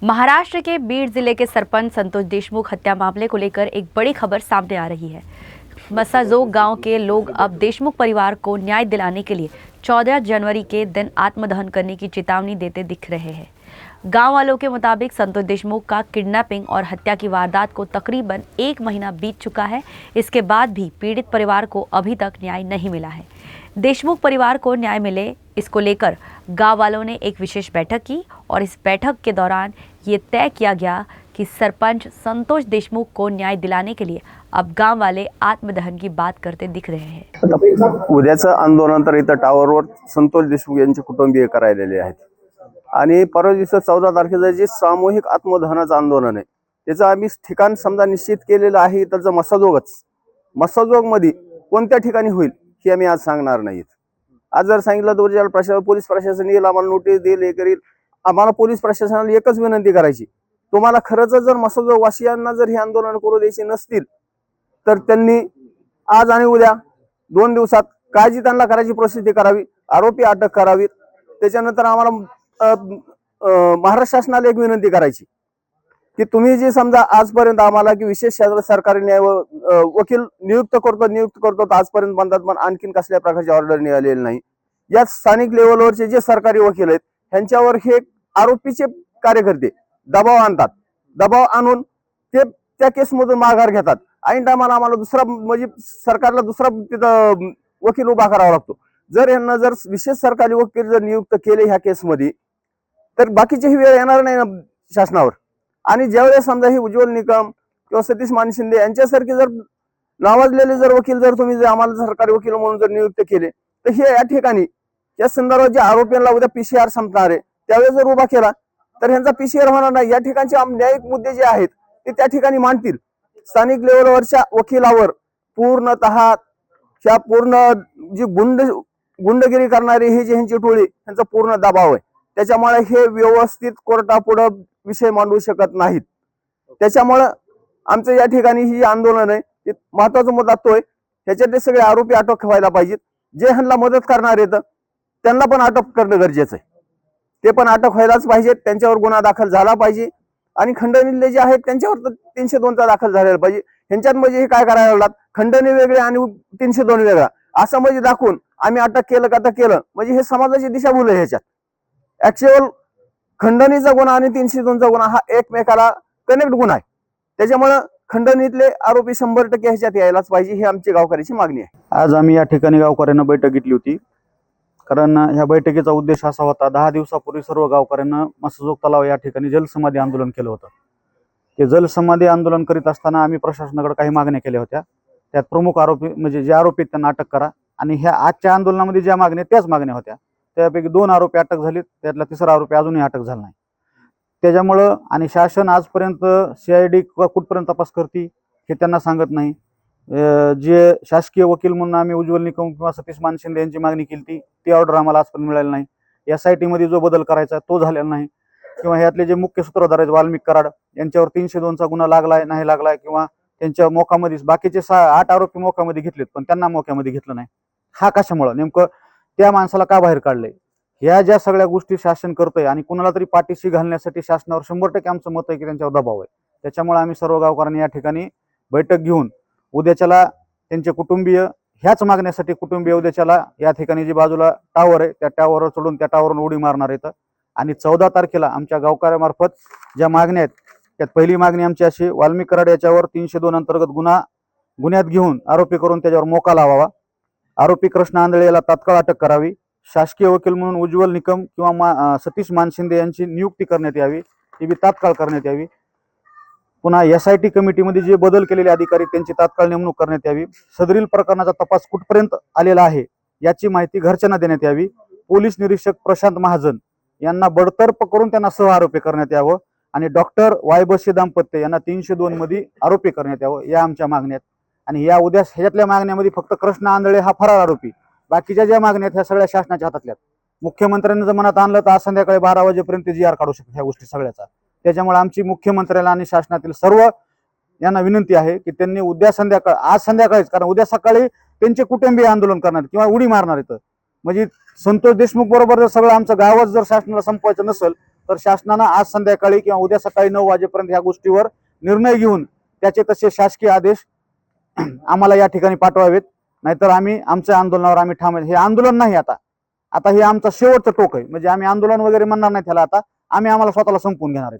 महाराष्ट्र के बीड जिले के सरपंच संतोष देशमुख हत्या मामले को लेकर एक बड़ी खबर सामने आ रही है। मसाजोग गांव के लोग अब देशमुख परिवार को न्याय दिलाने के लिए 14 जनवरी के दिन आत्मदहन करने की चेतावनी देते दिख रहे हैं। गांव वालों के मुताबिक संतोष देशमुख का किडनैपिंग और हत्या की वारदात को तकरीबन 1 महीना बीत चुका है। इसके बाद भी पीड़ित परिवार को अभी तक न्याय नहीं मिला है। देशमुख परिवार को न्याय मिले, इसको लेकर गांव वालों ने एक विशेष बैठक की और इस बैठक के दौरान ये तय किया गया कि सरपंच संतोष देशमुख को न्याय दिलाने के लिए अब गांव वाले आत्मदहन की बात करते दिख रहे हैं। उद्याचं आंदोलन तर इथं टावरवर संतोष देशमुख यांचे कुटुंबीय करायलेले आहेत आणि परवा दिवशी 14 तारखेचं जे सामूहिक आत्मदहनाचं आंदोलन आहे त्याचं आम्ही ठिकाण समजा निश्चित केलेलं आहे। त्याचं मसाजोग मध्ये कोणत्या ठिकाणी होईल हे आम्ही आज सांगणार नाहीत। आज जर सांगितलं तर पोलीस प्रशासन येईल, आम्हाला नोटीस देईल, हे करेल। आम्हाला पोलीस प्रशासनाला एकच विनंती करायची, तुम्हाला खरंच जर मसाजोग वासियांना जर हे आंदोलन करू द्यायचे नसतील तर त्यांनी आज आणि उद्या 2 दिवसात काय जी त्यांना करायची परिस्थिती करावी, आरोपी अटक करावी। त्याच्यानंतर आम्हाला महाराष्ट्र शासनाला एक विनंती करायची की तुम्ही जे समजा आजपर्यंत आम्हाला की विशेष सरकारी न्याय वकील नियुक्त करतो तर आजपर्यंत म्हणतात, पण आणखीन कसल्या प्रकारची ऑर्डर निघालेली नाही। या स्थानिक लेवलवरचे जे सरकारी वकील आहेत त्यांच्यावर हे आरोपीचे कार्यकर्ते दबाव आणून ते त्या केसमधून माघार घेतात। ऐन टायमाला आम्हाला दुसरा म्हणजे सरकारला दुसरा तिथं वकील उभा करावा लागतो। जर यांना जर विशेष सरकारी वकील जर नियुक्त केले ह्या केसमध्ये तर बाकीची ही वेळ येणार नाही ना शासनावर। आणि ज्यावेळेस समजा ही उज्ज्वल निकम किंवा सतीश मानशिंदे यांच्यासारखे जर नावाजलेले जर वकील जर तुम्ही जर आम्हाला सरकारी वकील म्हणून जर नियुक्त केले तर हे या ठिकाणी या संदर्भात जे आरोपींना उद्या पीसीआर संपणार आहे त्यावेळेस जर उभा केला तर ह्यांचा पीसीआर होणार नाही। या ठिकाणचे न्यायिक मुद्दे जे आहेत ते त्या ठिकाणी मांडतील। स्थानिक लेवलवरच्या वकिलावर पूर्णतः ह्या पूर्ण जी गुंडगिरी करणारी हे जे ह्यांची टोळी ह्यांचा पूर्ण दबाव आहे। त्याच्यामुळे हे व्यवस्थित कोर्टापुढे विषय मांडू शकत नाहीत। त्याच्यामुळे आमचं या ठिकाणी ही आंदोलन आहे ते महत्त्वाचा मुद्दा तो आहे, ह्याच्यातले सगळे आरोपी अटक व्हायला पाहिजेत। जे ह्यांना मदत करणार आहेत त्यांना पण अटक करणं गरजेचं आहे, ते पण अटक व्हायलाच पाहिजेत। त्यांच्यावर गुन्हा दाखल झाला पाहिजे आणि खंडणीतले जे आहेत त्यांच्यावर तर 302 चा दाखल झालेला पाहिजे। ह्यांच्यात म्हणजे हे काय करायला लागतात, खंडणी वेगळे आणि 302 वेगळा असं म्हणजे दाखवून आम्ही अटक केलं म्हणजे हे समाजाची दिशाभूल आहे। ह्याच्यात ऍक्च्युअल खंडणीचा गुन्हा आणि 302 चा गुन्हा हा एकमेकाला कनेक्ट गुन्हा आहे। त्याच्यामुळे खंडणीतले आरोपी 100% ह्याच्यात यायलाच पाहिजे, ही आमची गावकऱ्याची मागणी आहे। आज आम्ही या ठिकाणी गावकऱ्यांना बैठक घेतली होती, कारण ह्या बैठकीचा उद्देश असा होता, 10 दिवसापूर्वी सर्व गावकऱ्यांना मसाजोग तलाव या ठिकाणी जलसमाधी आंदोलन केलं होतं। ते जलसमाधी आंदोलन करीत असताना आम्ही प्रशासनाकडे काही मागण्या केल्या होत्या। त्यात प्रमुख आरोपी म्हणजे जे आरोपी त्यांना अटक करा आणि ह्या आजच्या आंदोलनामध्ये ज्या मागण्या त्याच मागण्या होत्या। त्यापैकी 2 आरोपी अटक झाले, त्यातला 3रा आरोपी अजूनही अटक झाला नाही। त्याच्यामुळं आणि शासन आजपर्यंत सीआयडी कुठपर्यंत तपास करते हे त्यांना सांगत नाही। जे शासकीय वकील म्हणून आम्ही उज्ज्वल निकम किंवा सतीश मानशिंदे यांची मागणी केली ती ऑर्डर आम्हाला आजपर्यंत मिळाली नाही। एसआयटी मध्ये जो बदल करायचा तो झालेला नाही, किंवा ह्यातले जे मुख्य सूत्रधार आहेत वाल्मिक कराड यांच्यावर 302 चा गुन्हा लागलाय नाही लागलाय, किंवा त्यांच्या मोकामध्ये बाकीचे 8 आरोपी मोकामध्ये घेतलेत पण त्यांना मोक्यामध्ये घेतलं नाही। हा कशामुळे नेमकं त्या माणसाला का बाहेर काढलंय, ह्या ज्या सगळ्या गोष्टी शासन करतंय आणि कुणाला तरी पाठीशी घालण्यासाठी शासनावर 100% आमचं मत आहे की त्यांच्यावर दबाव आहे। त्याच्यामुळे आम्ही सर्व गावकऱ्यांनी या ठिकाणी बैठक घेऊन उद्याच्याला त्यांचे कुटुंबीय ह्याच मागण्यासाठी कुटुंबीय उद्याच्याला या ठिकाणी जी बाजूला टावर आहे त्या टावरवर चढून त्या टावरवरून उडी मारणार आहेत। आणि 14 तारखेला आमच्या गावकऱ्यामार्फत ज्या मागण्या आहेत त्यात पहिली मागणी आमची अशी, वाल्मिक कराड याच्यावर 302 अंतर्गत गुन्ह्यात घेऊन आरोपी करून त्याच्यावर मोका लावावा। आरोपी कृष्ण आंधळे याला तात्काळ अटक करावी। शासकीय वकील म्हणून उज्ज्वल निकम किंवा सतीश मानशिंदे यांची नियुक्ती करण्यात यावी, ती बी तात्काळ करण्यात यावी। पुन्हा एसआयटी कमिटीमध्ये जे बदल केलेले अधिकारी त्यांची तात्काळ नेमणूक करण्यात यावी। सदरील प्रकरणाचा तपास कुठपर्यंत आलेला आहे याची माहिती घरच्यांना देण्यात यावी। पोलीस निरीक्षक प्रशांत महाजन यांना बडतर्फ करून त्यांना सह आरोपी करण्यात यावं आणि डॉक्टर वायबशी दाम्पत्य यांना 302 मध्ये आरोपी करण्यात यावं, या आमच्या मागण्यात। आणि या उद्या ह्याच्यातल्या मागण्यामध्ये फक्त कृष्ण आंधळे हा फरार आरोपी, बाकीच्या ज्या मागण्या आहेत ह्या सगळ्या शासनाच्या हातातल्या। मुख्यमंत्र्यांनी जर मनात आणलं तर आज संध्याकाळी 12 वाजेपर्यंत GR काढू शकतो ह्या गोष्टी सगळ्याचा। त्याच्यामुळे आमची मुख्यमंत्र्याला आणि शासनातील सर्व यांना विनंती आहे की त्यांनी उद्या आज संध्याकाळीच, कारण उद्या सकाळी त्यांचे कुटुंबीय आंदोलन करणार किंवा उडी मारणार आहेत। म्हणजे संतोष देशमुख बरोबर जर सगळं आमचं गावच जर शासनाला संपवायचं नसेल तर शासनानं आज संध्याकाळी किंवा उद्या सकाळी 9 वाजेपर्यंत ह्या गोष्टीवर निर्णय घेऊन त्याचे तसे शासकीय आदेश आम्हाला या ठिकाणी पाठवावेत, नाहीतर आम्ही आमच्या आंदोलनावर आम्ही ठाम आहे. हे आंदोलन नाही आता हे आमचं शेवटचं टोक आहे. म्हणजे आम्ही आंदोलन वगैरे म्हणणार नाही त्याला, आता आम्ही आम्हाला स्वतःला संपवून घेणार आहे.